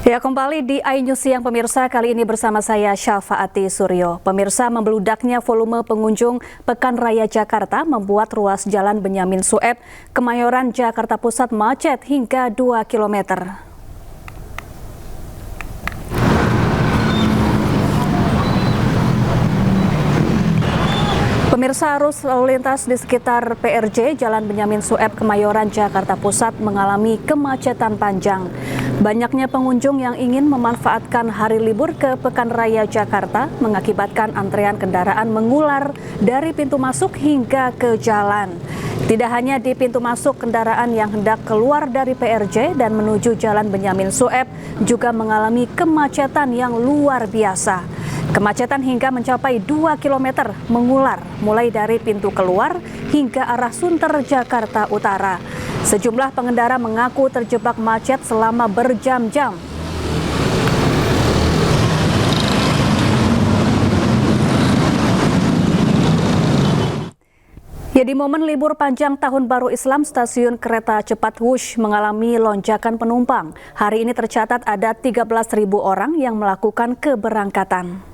Ya, kembali di iNews Siang pemirsa, kali ini bersama saya Syafaati Suryo. Pemirsa, membeludaknya volume pengunjung Pekan Raya Jakarta membuat ruas Jalan Benyamin Sueb, Kemayoran, Jakarta Pusat macet hingga 2 km. Pemirsa, arus lalu lintas di sekitar PRJ Jalan Benyamin Sueb, Kemayoran, Jakarta Pusat mengalami kemacetan panjang. Banyaknya pengunjung yang ingin memanfaatkan hari libur ke Pekan Raya Jakarta mengakibatkan antrean kendaraan mengular dari pintu masuk hingga ke jalan. Tidak hanya di pintu masuk, kendaraan yang hendak keluar dari PRJ dan menuju Jalan Benyamin Sueb juga mengalami kemacetan yang luar biasa. Kemacetan hingga mencapai 2 km mengular mulai dari pintu keluar hingga arah Sunter, Jakarta Utara. Sejumlah pengendara mengaku terjebak macet selama berjam-jam. Ya, di momen libur panjang Tahun Baru Islam, stasiun kereta cepat Wush mengalami lonjakan penumpang. Hari ini tercatat ada 13.000 orang yang melakukan keberangkatan.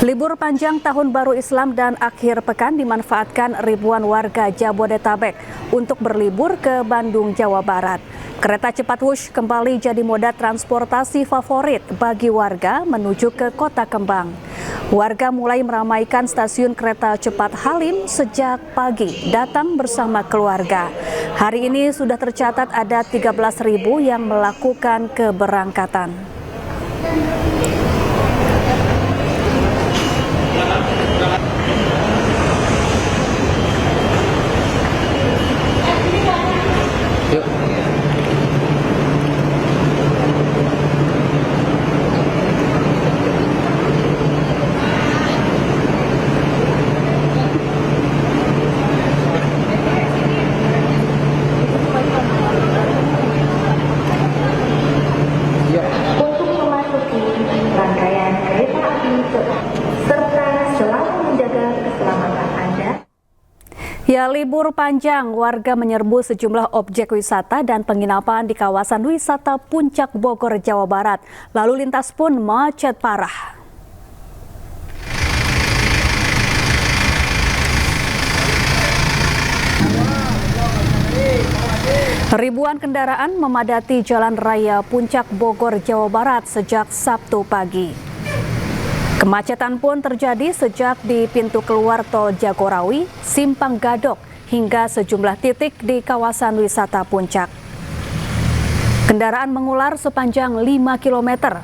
Libur panjang Tahun Baru Islam dan akhir pekan dimanfaatkan ribuan warga Jabodetabek untuk berlibur ke Bandung, Jawa Barat. Kereta cepat Wush kembali jadi moda transportasi favorit bagi warga menuju ke Kota Kembang. Warga mulai meramaikan stasiun kereta cepat Halim sejak pagi, datang bersama keluarga. Hari ini sudah tercatat ada 13.000 yang melakukan keberangkatan. Ya, libur panjang, warga menyerbu sejumlah objek wisata dan penginapan di kawasan wisata Puncak Bogor, Jawa Barat. Lalu lintas pun macet parah. Ribuan kendaraan memadati Jalan Raya Puncak Bogor, Jawa Barat sejak Sabtu pagi. Kemacetan pun terjadi sejak di pintu keluar tol Jagorawi, Simpang Gadok, hingga sejumlah titik di kawasan wisata Puncak. Kendaraan mengular sepanjang 5 km.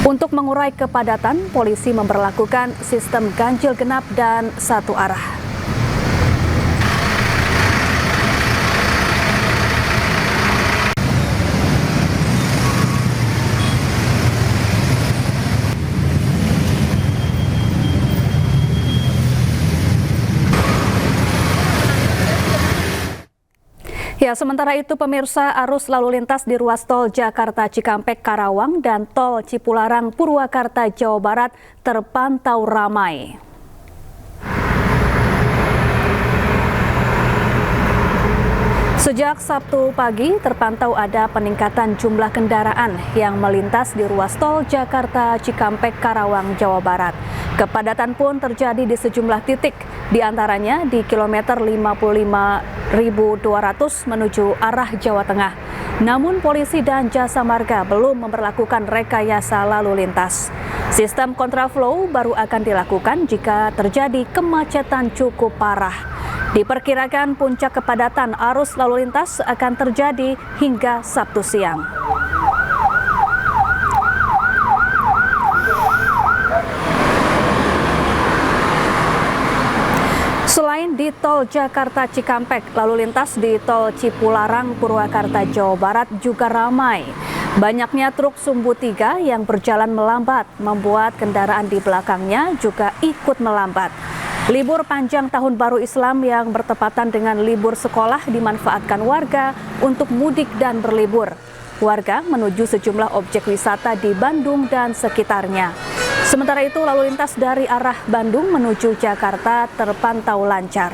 Untuk mengurai kepadatan, polisi memberlakukan sistem ganjil genap dan satu arah. Ya, sementara itu pemirsa, arus lalu lintas di ruas tol Jakarta Cikampek Karawang dan tol Cipularang Purwakarta Jawa Barat terpantau ramai. Sejak Sabtu pagi terpantau ada peningkatan jumlah kendaraan yang melintas di ruas tol Jakarta Cikampek Karawang Jawa Barat. Kepadatan pun terjadi di sejumlah titik, diantaranya di kilometer 55.200 menuju arah Jawa Tengah. Namun polisi dan jasa marga belum memberlakukan rekayasa lalu lintas. Sistem kontraflow baru akan dilakukan jika terjadi kemacetan cukup parah. Diperkirakan puncak kepadatan arus lalu lintas akan terjadi hingga Sabtu siang. Selain di tol Jakarta Cikampek, lalu lintas di tol Cipularang Purwakarta Jawa Barat juga ramai. Banyaknya truk sumbu 3 yang berjalan melambat membuat kendaraan di belakangnya juga ikut melambat. Libur panjang Tahun Baru Islam yang bertepatan dengan libur sekolah dimanfaatkan warga untuk mudik dan berlibur. Warga menuju sejumlah objek wisata di Bandung dan sekitarnya. Sementara itu, lalu lintas dari arah Bandung menuju Jakarta terpantau lancar.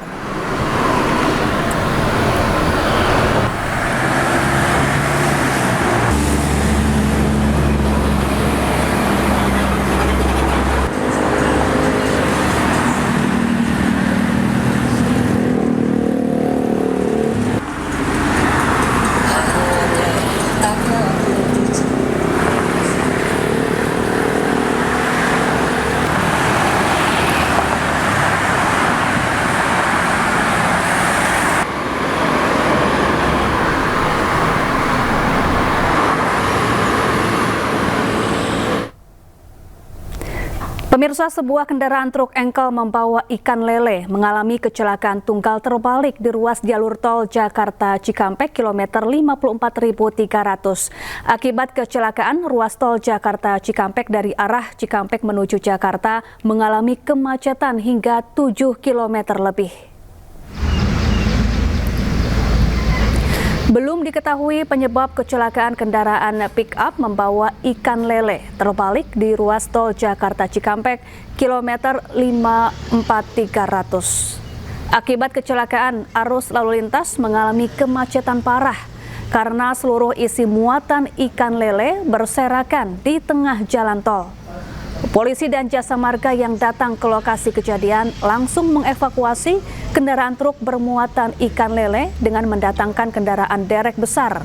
Pemirsa, sebuah kendaraan truk engkel membawa ikan lele mengalami kecelakaan tunggal terbalik di ruas jalur tol Jakarta Cikampek kilometer 54.300. Akibat kecelakaan, ruas tol Jakarta Cikampek dari arah Cikampek menuju Jakarta mengalami kemacetan hingga 7 km lebih. Belum diketahui penyebab kecelakaan kendaraan pick-up membawa ikan lele terbalik di ruas tol Jakarta Cikampek kilometer 54.300. Akibat kecelakaan, arus lalu lintas mengalami kemacetan parah karena seluruh isi muatan ikan lele berserakan di tengah jalan tol. Polisi dan jasa marga yang datang ke lokasi kejadian langsung mengevakuasi kendaraan truk bermuatan ikan lele dengan mendatangkan kendaraan derek besar.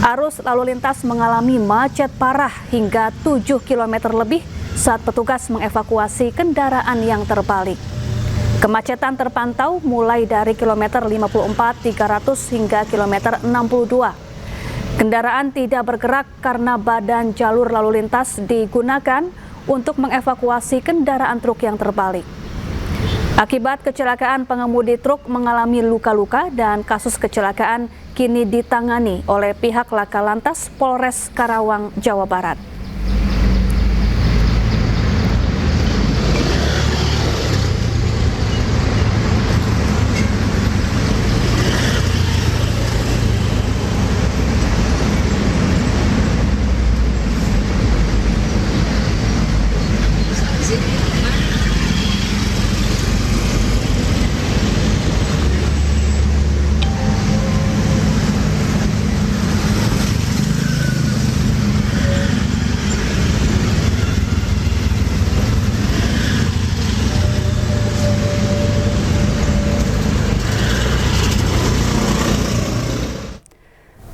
Arus lalu lintas mengalami macet parah hingga 7 km lebih saat petugas mengevakuasi kendaraan yang terbalik. Kemacetan terpantau mulai dari kilometer 54.300 hingga kilometer 62. Kendaraan tidak bergerak karena badan jalur lalu lintas digunakan untuk mengevakuasi kendaraan truk yang terbalik. Akibat kecelakaan, pengemudi truk mengalami luka-luka dan kasus kecelakaan kini ditangani oleh pihak Laka Lantas Polres Karawang, Jawa Barat.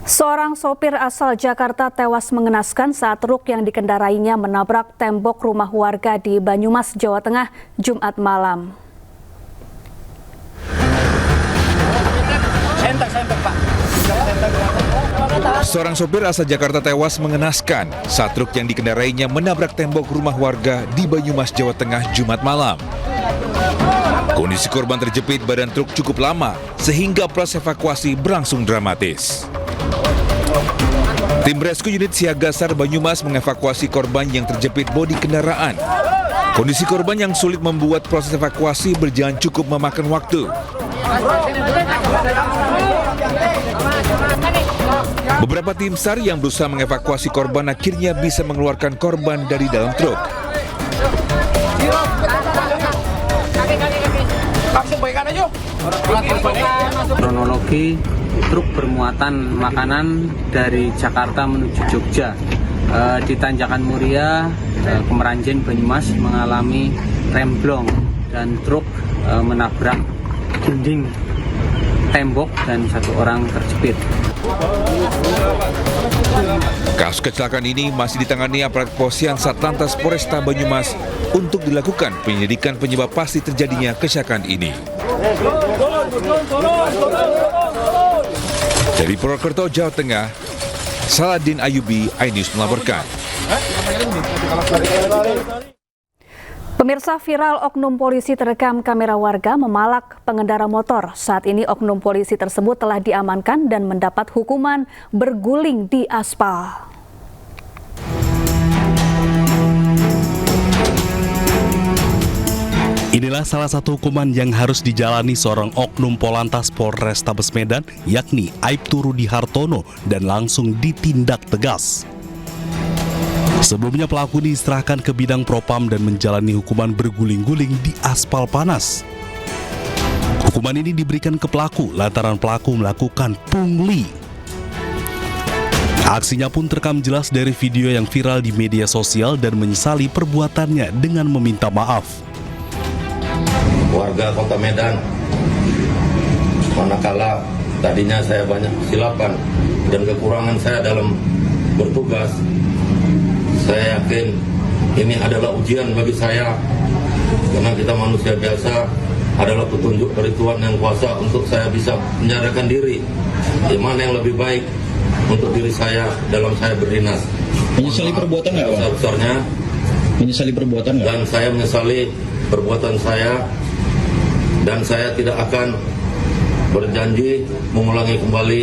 Seorang sopir asal Jakarta tewas mengenaskan saat truk yang dikendarainya menabrak tembok rumah warga di Banyumas, Jawa Tengah, Jumat malam. Seorang sopir asal Jakarta tewas mengenaskan saat truk yang dikendarainya menabrak tembok rumah warga di Banyumas, Jawa Tengah, Jumat malam. Kondisi korban terjepit badan truk cukup lama sehingga proses evakuasi berlangsung dramatis. Tim rescue unit Siaga SAR Banyumas mengevakuasi korban yang terjepit bodi kendaraan. Kondisi korban yang sulit membuat proses evakuasi berjalan cukup memakan waktu. Beberapa tim SAR yang berusaha mengevakuasi korban akhirnya bisa mengeluarkan korban dari dalam truk. Kronologi truk bermuatan makanan dari Jakarta menuju Jogja di Tanjakan Muria, Kemeranjen, Banyumas mengalami remblong dan truk menabrak dinding tembok dan satu orang terjepit. Kasus kecelakaan ini masih ditangani aparat kepolisian Satlantas Polresta Banyumas untuk dilakukan penyelidikan penyebab pasti terjadinya kecelakaan ini. Dari Purwokerto, Jawa Tengah, Saladin Ayubi, iNews melaporkan. Pemirsa, viral oknum polisi terekam kamera warga memalak pengendara motor. Saat ini oknum polisi tersebut telah diamankan dan mendapat hukuman berguling di aspal. Inilah salah satu hukuman yang harus dijalani seorang oknum Polantas Polrestabes Medan, yakni Aibtu Rudi Hartono, dan langsung ditindak tegas. Sebelumnya pelaku diserahkan ke bidang propam dan menjalani hukuman berguling-guling di aspal panas. Hukuman ini diberikan ke pelaku lantaran pelaku melakukan pungli. Aksinya pun terekam jelas dari video yang viral di media sosial dan menyesali perbuatannya dengan meminta maaf. Warga Kota Medan, manakala tadinya saya banyak kesilapan dan kekurangan saya dalam bertugas, saya yakin ini adalah ujian bagi saya, karena kita manusia biasa, adalah petunjuk dari Tuhan Yang Kuasa untuk saya bisa menyadarkan diri di mana yang lebih baik untuk diri saya dalam saya berdinas. Menyesali perbuatan nggak, Pak? Besar-besarnya Menyesali perbuatan nggak? Dan saya menyesali perbuatan saya, dan saya tidak akan berjanji mengulangi kembali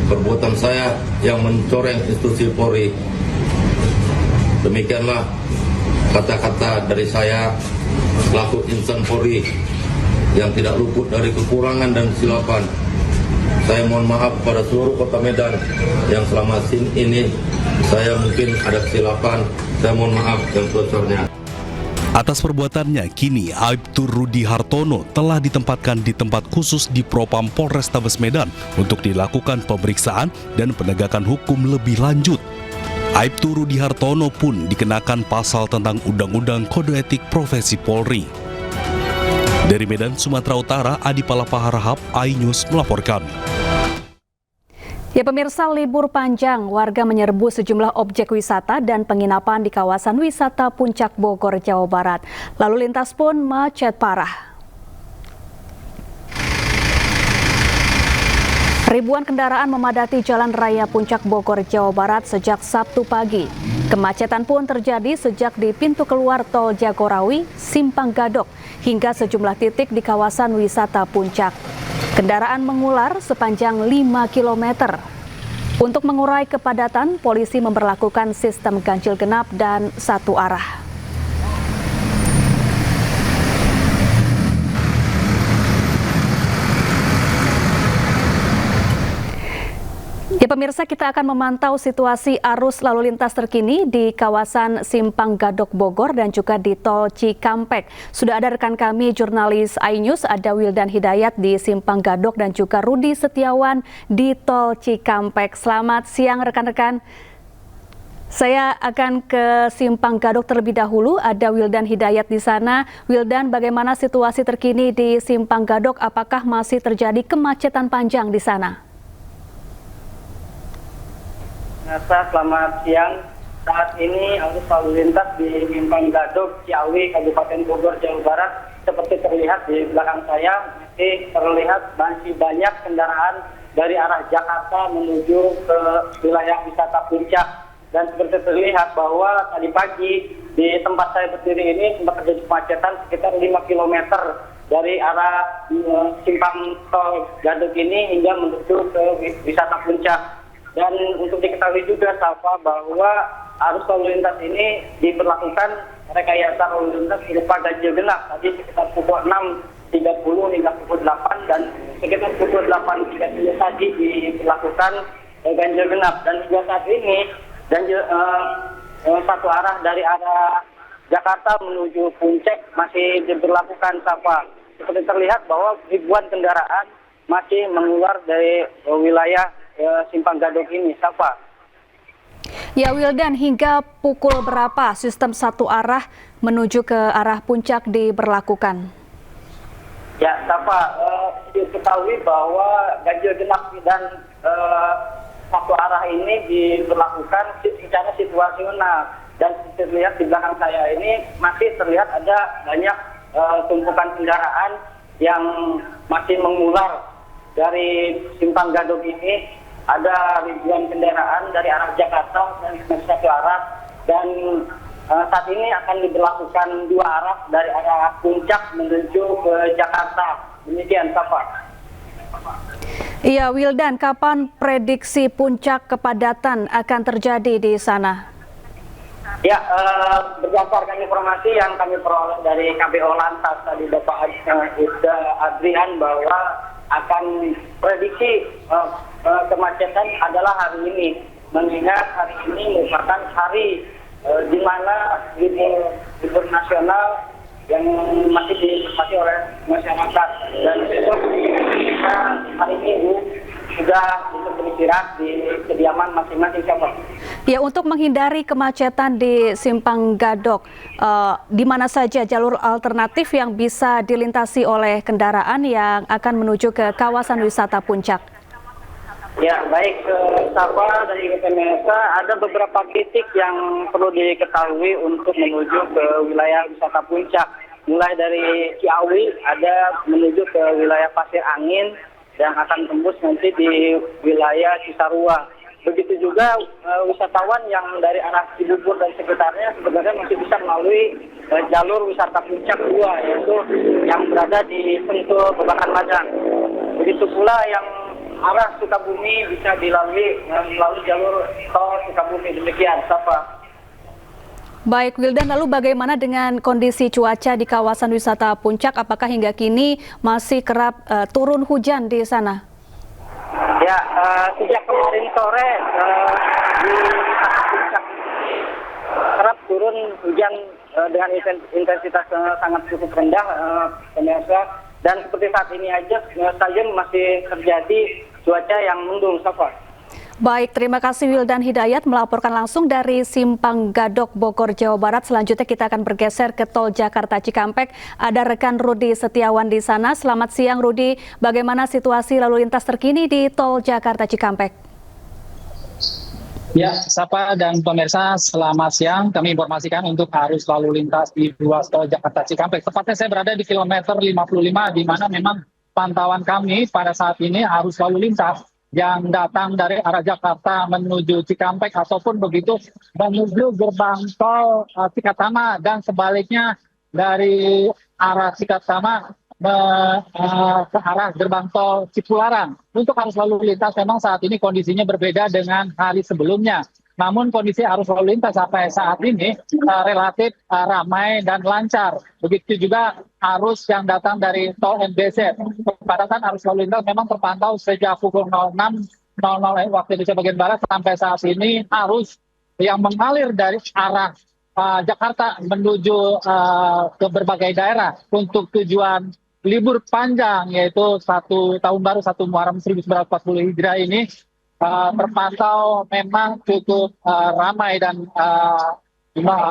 perbuatan saya yang mencoreng institusi Polri. Demikianlah kata-kata dari saya selaku insan Polri yang tidak luput dari kekurangan dan kesilapan. Saya mohon maaf kepada seluruh Kota Medan yang selama ini saya mungkin ada kesilapan. Saya mohon maaf yang sebesarnya. Atas perbuatannya, kini Aibtu Rudi Hartono telah ditempatkan di tempat khusus di Propam Polrestabes Medan untuk dilakukan pemeriksaan dan penegakan hukum lebih lanjut. Aibtu Rudi Hartono pun dikenakan pasal tentang Undang-Undang Kode Etik Profesi Polri. Dari Medan, Sumatera Utara, Adi Palapa Harahap, iNews melaporkan. Ya pemirsa, libur panjang, warga menyerbu sejumlah objek wisata dan penginapan di kawasan wisata Puncak Bogor, Jawa Barat. Lalu lintas pun macet parah. Ribuan kendaraan memadati Jalan Raya Puncak Bogor, Jawa Barat sejak Sabtu pagi. Kemacetan pun terjadi sejak di pintu keluar Tol Jagorawi, Simpang Gadok, hingga sejumlah titik di kawasan wisata Puncak. Kendaraan mengular sepanjang 5 km. Untuk mengurai kepadatan, polisi memberlakukan sistem ganjil genap dan satu arah. Ya pemirsa, kita akan memantau situasi arus lalu lintas terkini di kawasan Simpang Gadok Bogor dan juga di Tol Cikampek. Sudah ada rekan kami jurnalis iNews, ada Wildan Hidayat di Simpang Gadok dan juga Rudi Setiawan di Tol Cikampek. Selamat siang rekan-rekan. Saya akan ke Simpang Gadok terlebih dahulu, ada Wildan Hidayat di sana. Wildan, bagaimana situasi terkini di Simpang Gadok? Apakah masih terjadi kemacetan panjang di sana? Selamat siang. Saat ini arus lalu lintas di Simpang Gadok, Ciawi, Kabupaten Bogor, Jawa Barat, seperti terlihat di belakang saya, masih banyak kendaraan dari arah Jakarta menuju ke wilayah wisata Puncak. Dan seperti terlihat bahwa tadi pagi di tempat saya berdiri ini sempat terjadi kemacetan sekitar 5 km dari arah Simpang Tol Gadok ini hingga menuju ke wisata Puncak. Dan untuk diketahui juga, Safa, bahwa arus lalu lintas ini diberlakukan rekayasa lalu lintas berupa ganjil genap. Tadi sekitar pukul 6.30 hingga pukul 8 dan sekitar pukul 8.30 tadi diberlakukan ganjil genap. Dan hingga saat ini ganjil satu arah dari arah Jakarta menuju Puncak masih diberlakukan, Safa. Seperti terlihat bahwa ribuan kendaraan masih mengular dari wilayah Simpang Gadok ini, Safa. Ya Wildan, hingga pukul berapa sistem satu arah menuju ke arah Puncak diberlakukan? Ya, Safa, diketahui bahwa ganjil genap dan satu arah ini diberlakukan secara situasional. Dan terlihat di belakang saya ini masih terlihat ada banyak tumpukan kendaraan yang masih mengular dari Simpang Gadok ini. Ada ribuan kendaraan dari arah Jakarta dan satu arah, dan saat ini akan diberlakukan dua arah dari arah Puncak menuju ke Jakarta. Demikian, Safa. Iya, Wildan, kapan prediksi puncak kepadatan akan terjadi di sana? Ya, berdasarkan informasi yang kami peroleh dari KBO Lantas tadi Bapak Adrian, bahwa akan prediksi kemacetan adalah hari ini, mengingat hari ini merupakan hari di mana libur nasional yang masih dinikmati oleh masyarakat, dan besok hari Minggu sudah untuk beristirahat di kediaman masing-masing. Ya, untuk menghindari kemacetan di Simpang Gadok, di mana saja jalur alternatif yang bisa dilintasi oleh kendaraan yang akan menuju ke kawasan wisata Puncak? Ya, baik, Safa, dari KPMSA ada beberapa titik yang perlu diketahui untuk menuju ke wilayah wisata Puncak. Mulai dari Ciawi ada menuju ke wilayah Pasir Angin dan akan tembus nanti di wilayah Cisarua. Begitu juga wisatawan yang dari arah Cibubur dan sekitarnya sebenarnya masih bisa melalui jalur wisata puncak 2, yaitu yang berada di Sentul Babakan Madang. Begitu pula yang arah Sukabumi bisa dilalui melalui jalur tol Sukabumi. Demikian, Safa. Baik, Wildan, lalu bagaimana dengan kondisi cuaca di kawasan wisata Puncak? Apakah hingga kini masih kerap turun hujan di sana? Ya, sejak kemarin sore di wisata Puncak kerap turun hujan dengan intensitas sangat cukup rendah, pemirsa. Dan seperti saat ini aja masih terjadi cuaca yang mendung, Safa. Baik, terima kasih Wildan Hidayat melaporkan langsung dari Simpang Gadok, Bogor, Jawa Barat. Selanjutnya kita akan bergeser ke Tol Jakarta Cikampek. Ada rekan Rudi Setiawan di sana. Selamat siang Rudi, bagaimana situasi lalu lintas terkini di Tol Jakarta Cikampek? Ya, Sapa dan pemirsa, selamat siang. Kami informasikan untuk arus lalu lintas di ruas Tol Jakarta Cikampek. Tepatnya saya berada di kilometer 55, di mana memang pantauan kami pada saat ini arus lalu lintas yang datang dari arah Jakarta menuju Cikampek ataupun begitu menuju gerbang tol Cikatama dan sebaliknya dari arah Cikatama ke arah gerbang tol Cipularang. Untuk arus lalu lintas memang saat ini kondisinya berbeda dengan hari sebelumnya. Namun kondisi arus lalu lintas sampai saat ini relatif ramai dan lancar. Begitu juga arus yang datang dari tol MBZ. Kepadatan arus lalu lintas memang terpantau sejak pukul 06.00 waktu Indonesia bagian Barat sampai saat ini. Arus yang mengalir dari arah Jakarta menuju ke berbagai daerah untuk tujuan libur panjang, yaitu 1 tahun baru 1 Muharram 1440 Hijrah ini terpantau memang cukup ramai dan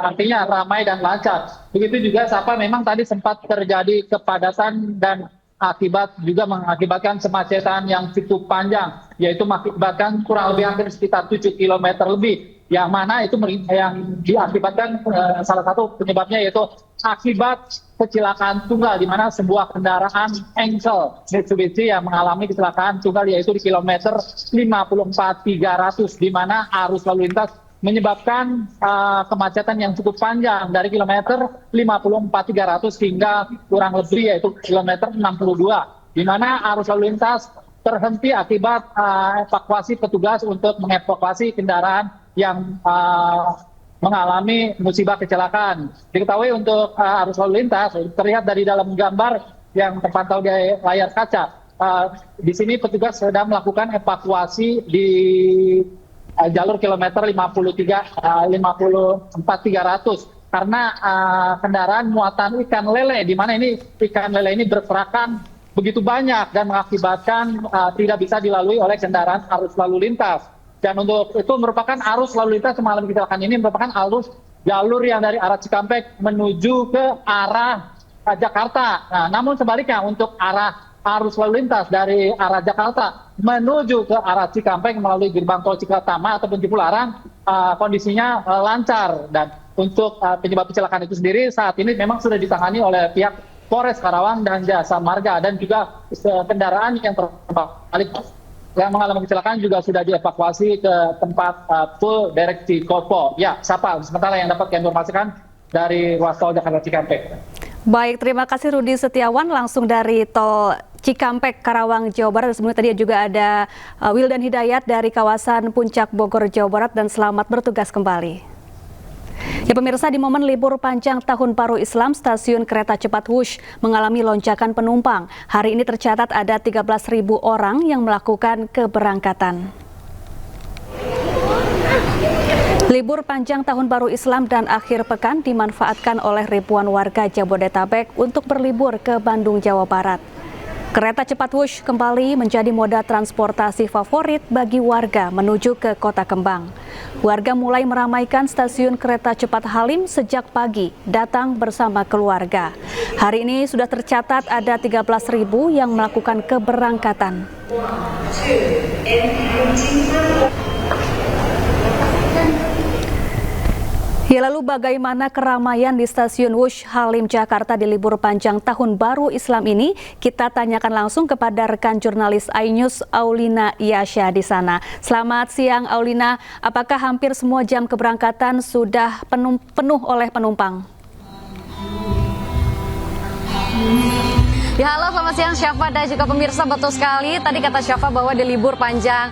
artinya ramai dan lancar. Begitu juga Sapa, memang tadi sempat terjadi kepadatan dan mengakibatkan kemacetan yang cukup panjang, yaitu mengakibatkan kurang lebih hampir sekitar 7 km lebih. Yang mana itu yang diakibatkan salah satu penyebabnya yaitu akibat kecelakaan tunggal, di mana sebuah kendaraan Engsel Mitsubishi yang mengalami kecelakaan tunggal yaitu di kilometer 54.300, di mana arus lalu lintas menyebabkan kemacetan yang cukup panjang dari kilometer 54.300 hingga kurang lebih yaitu kilometer 62, di mana arus lalu lintas terhenti akibat evakuasi petugas untuk mengevakuasi kendaraan yang mengalami musibah kecelakaan. Diketahui untuk arus lalu lintas terlihat dari dalam gambar yang terpantau di layar kaca. Di sini petugas sedang melakukan evakuasi di jalur kilometer 54.300 karena kendaraan muatan ikan lele, di mana ini ikan lele ini berserakan begitu banyak dan mengakibatkan tidak bisa dilalui oleh kendaraan arus lalu lintas. Dan untuk itu merupakan arus lalu lintas yang mengalami kecelakaan ini merupakan arus jalur yang dari arah Cikampek menuju ke arah Jakarta. Nah, namun sebaliknya untuk arah arus lalu lintas dari arah Jakarta menuju ke arah Cikampek melalui gerbang tol Cikatama ataupun Cipularang kondisinya lancar. Dan untuk penyebab kecelakaan itu sendiri saat ini memang sudah ditangani oleh pihak Polres Karawang dan Jasa Marga, dan juga kendaraan yang terbalik yang mengalami kecelakaan juga sudah dievakuasi ke tempat full direksi Kopo. Ya, Sapa, sementara yang dapat kami informasikan dari ruas tol Jakarta Cikampek. Baik, terima kasih Rudi Setiawan langsung dari tol Cikampek, Karawang, Jawa Barat. Sebelumnya tadi juga ada Wildan Hidayat dari kawasan Puncak, Bogor, Jawa Barat, dan selamat bertugas kembali. Ya pemirsa, di momen libur panjang Tahun Baru Islam, stasiun kereta cepat Wush mengalami lonjakan penumpang. Hari ini tercatat ada 13.000 orang yang melakukan keberangkatan. Libur panjang Tahun Baru Islam dan akhir pekan dimanfaatkan oleh ribuan warga Jabodetabek untuk berlibur ke Bandung, Jawa Barat. Kereta cepat Wush kembali menjadi moda transportasi favorit bagi warga menuju ke Kota Kembang. Warga mulai meramaikan stasiun kereta cepat Halim sejak pagi, datang bersama keluarga. Hari ini sudah tercatat ada 13.000 yang melakukan keberangkatan. Ya, lalu bagaimana keramaian di Stasiun Wush Halim Jakarta di libur panjang Tahun Baru Islam ini? Kita tanyakan langsung kepada rekan jurnalis iNews Aulina Yasha di sana. Selamat siang Aulina, apakah hampir semua jam keberangkatan sudah penuh oleh penumpang? Ya, halo, selamat siang Syafa dan juga pemirsa. Betul sekali, tadi kata Syafa bahwa di libur panjang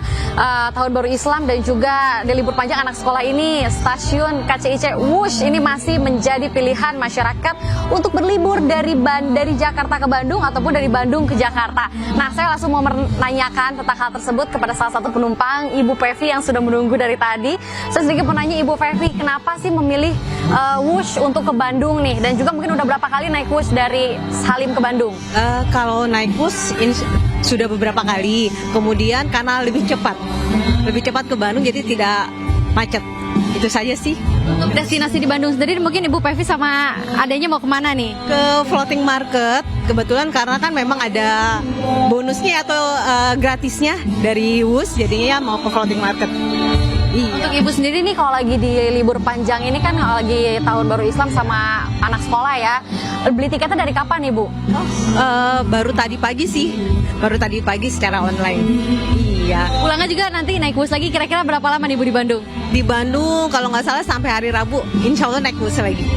Tahun Baru Islam dan juga di libur panjang anak sekolah ini, stasiun KCIC Wush ini masih menjadi pilihan masyarakat untuk berlibur dari Jakarta ke Bandung ataupun dari Bandung ke Jakarta. Nah, saya langsung mau menanyakan tentang hal tersebut kepada salah satu penumpang, Ibu Pevi yang sudah menunggu dari tadi. Saya sedikit menanya Ibu Pevi, kenapa sih memilih Wush untuk ke Bandung nih? Dan juga mungkin udah berapa kali naik Wush dari Halim ke Bandung? Kalau naik bus ini sudah beberapa kali, kemudian karena lebih cepat ke Bandung jadi tidak macet. Itu saja sih. Untuk destinasi di Bandung sendiri mungkin Ibu Pevi sama adanya mau kemana nih? Ke floating market, kebetulan karena kan memang ada bonusnya atau gratisnya dari WUS, jadinya mau ke floating market. Untuk Ibu sendiri nih kalau lagi di libur panjang ini kan lagi Tahun Baru Islam sama anak sekolah ya, beli tiketnya dari kapan Ibu? Baru tadi pagi sih, secara online. Iya. Pulangnya juga nanti naik bus lagi, kira-kira berapa lama nih Ibu di Bandung? Di Bandung kalau nggak salah sampai hari Rabu, insya Allah naik bus lagi.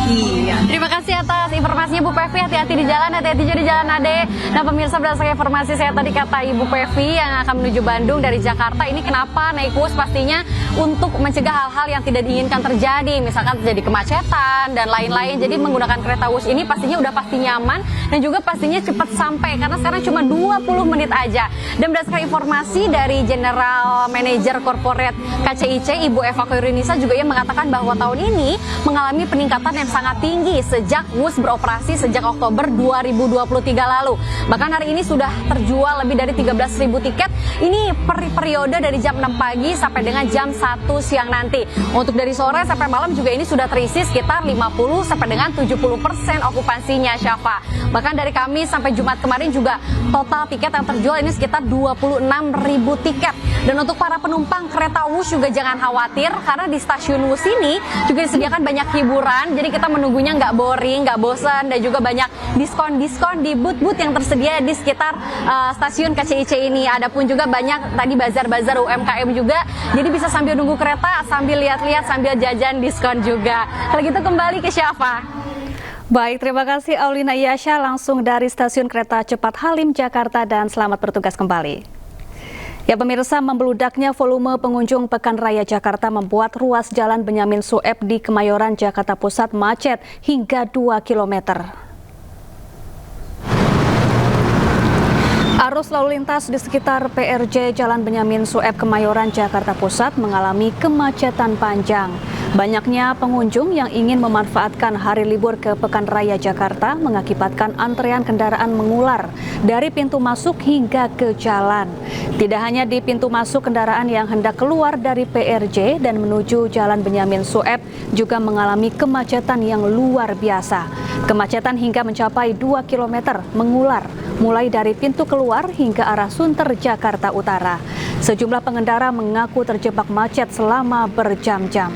Iya. Terima kasih atas informasinya Bu Pevi, hati-hati di jalan, hati-hati juga di jalan Ade. Nah pemirsa, berdasarkan informasi saya tadi kata Ibu Pevi yang akan menuju Bandung dari Jakarta, ini kenapa naik bus pastinya untuk mencegah hal-hal yang tidak diinginkan terjadi, misalkan terjadi kemacetan dan lain-lain. Jadi menggunakan kereta WUS ini pastinya udah pasti nyaman dan juga pastinya cepat sampai karena sekarang cuma 20 menit aja. Dan berdasarkan informasi dari General Manager Corporate KCIC Ibu Eva Koirunisa juga yang mengatakan bahwa tahun ini mengalami peningkatan yang sangat tinggi sejak WUS beroperasi sejak Oktober 2023 lalu. Bahkan hari ini sudah terjual lebih dari 13.000 tiket. Ini periode dari jam 6 pagi sampai dengan jam 1 siang nanti. Untuk dari sore sampai malam juga ini sudah terisi sekitar 50 sampai dengan 70% okupansinya Syafa. Bahkan dari Kamis sampai Jumat kemarin juga total tiket yang terjual ini sekitar 26.000 tiket. Dan untuk para penumpang kereta WUS juga jangan khawatir karena di stasiun WUS ini juga disediakan banyak hiburan. Jadi kita menunggunya nggak boring, nggak bosan, dan juga banyak diskon-diskon di booth-booth yang tersedia di sekitar stasiun KCIC ini. Adapun juga banyak tadi bazar-bazar UMKM juga. Jadi bisa sambil nunggu kereta, sambil lihat-lihat, sambil jajan diskon juga. Kalau gitu kembali ke Syafa. Baik, terima kasih Aulina Yasha langsung dari Stasiun Kereta Cepat Halim Jakarta dan selamat bertugas kembali. Ya pemirsa, membeludaknya volume pengunjung Pekan Raya Jakarta membuat ruas Jalan Benyamin Sueb di Kemayoran, Jakarta Pusat macet hingga 2 km. Arus lalu lintas di sekitar PRJ Jalan Benyamin Sueb Kemayoran, Jakarta Pusat mengalami kemacetan panjang. Banyaknya pengunjung yang ingin memanfaatkan hari libur ke Pekan Raya Jakarta mengakibatkan antrean kendaraan mengular dari pintu masuk hingga ke jalan. Tidak hanya di pintu masuk, kendaraan yang hendak keluar dari PRJ dan menuju Jalan Benyamin Sueb juga mengalami kemacetan yang luar biasa. Kemacetan hingga mencapai 2 km mengular, mulai dari pintu keluar hingga arah Sunter, Jakarta Utara. Sejumlah pengendara mengaku terjebak macet selama berjam-jam.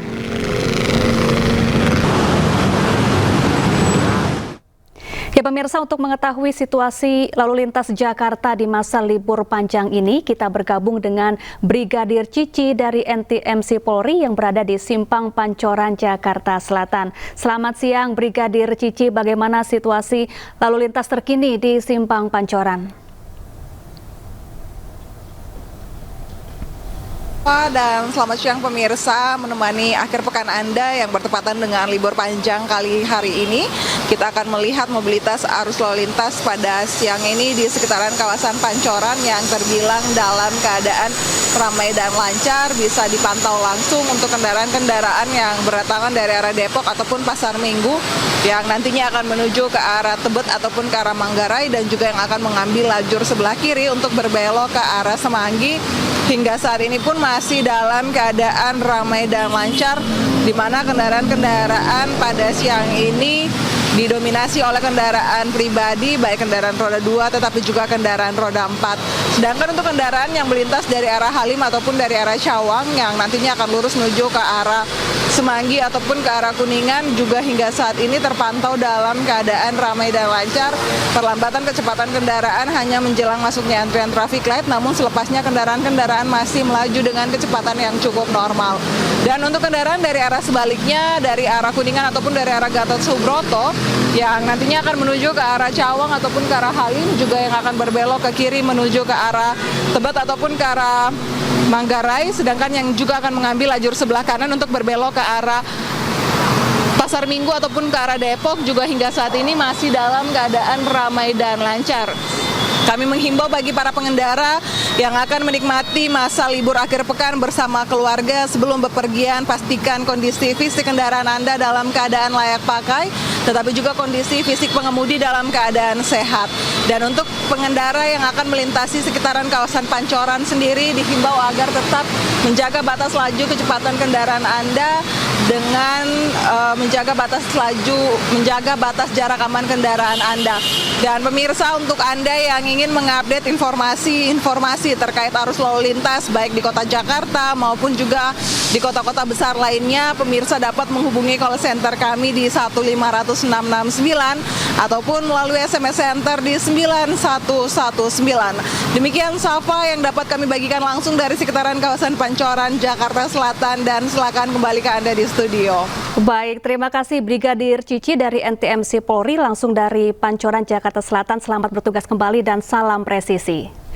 Ya pemirsa, untuk mengetahui situasi lalu lintas Jakarta di masa libur panjang ini, kita bergabung dengan Brigadir Cici dari NTMC Polri yang berada di Simpang Pancoran, Jakarta Selatan. Selamat siang Brigadir Cici, bagaimana situasi lalu lintas terkini di Simpang Pancoran? Dan selamat siang pemirsa, menemani akhir pekan Anda yang bertepatan dengan libur panjang kali hari ini. Kita akan melihat mobilitas arus lalu lintas pada siang ini di sekitaran kawasan Pancoran yang terbilang dalam keadaan ramai dan lancar. Bisa dipantau langsung untuk kendaraan-kendaraan yang berdatangan dari arah Depok ataupun Pasar Minggu yang nantinya akan menuju ke arah Tebet ataupun ke arah Manggarai, dan juga yang akan mengambil lajur sebelah kiri untuk berbelok ke arah Semanggi. Hingga saat ini pun masih dalam keadaan ramai dan lancar, di mana kendaraan-kendaraan pada siang ini didominasi oleh kendaraan pribadi, baik kendaraan roda 2 tetapi juga kendaraan roda 4. Sedangkan untuk kendaraan yang melintas dari arah Halim ataupun dari arah Cawang yang nantinya akan lurus menuju ke arah Semanggi ataupun ke arah Kuningan juga hingga saat ini terpantau dalam keadaan ramai dan lancar. Perlambatan kecepatan kendaraan hanya menjelang masuknya antrian traffic light, namun selepasnya kendaraan-kendaraan masih melaju dengan kecepatan yang cukup normal. Dan untuk kendaraan dari arah sebaliknya, dari arah Kuningan ataupun dari arah Gatot Subroto yang nantinya akan menuju ke arah Cawang ataupun ke arah Halim, juga yang akan berbelok ke kiri menuju ke arah Tebet ataupun ke arah Manggarai, sedangkan yang juga akan mengambil lajur sebelah kanan untuk berbelok ke arah Pasar Minggu ataupun ke arah Depok juga hingga saat ini masih dalam keadaan ramai dan lancar. Kami menghimbau bagi para pengendara yang akan menikmati masa libur akhir pekan bersama keluarga, sebelum bepergian pastikan kondisi fisik kendaraan Anda dalam keadaan layak pakai, tetapi juga kondisi fisik pengemudi dalam keadaan sehat. Dan untuk pengendara yang akan melintasi sekitaran kawasan Pancoran sendiri dihimbau agar tetap menjaga batas laju kecepatan kendaraan Anda dengan menjaga batas laju, menjaga batas jarak aman kendaraan Anda. Dan pemirsa, untuk Anda yang ingin mengupdate informasi terkait arus lalu lintas baik di kota Jakarta maupun juga di kota-kota besar lainnya, pemirsa dapat menghubungi call center kami di 15669 ataupun melalui SMS center di 9119. Demikian Safa yang dapat kami bagikan langsung dari sekitaran kawasan Pancoran, Jakarta Selatan, dan silakan kembali ke Anda di studio. Baik, terima kasih Brigadir Cici dari NTMC Polri langsung dari Pancoran, Jakarta Selatan. Selamat bertugas kembali dan salam presisi.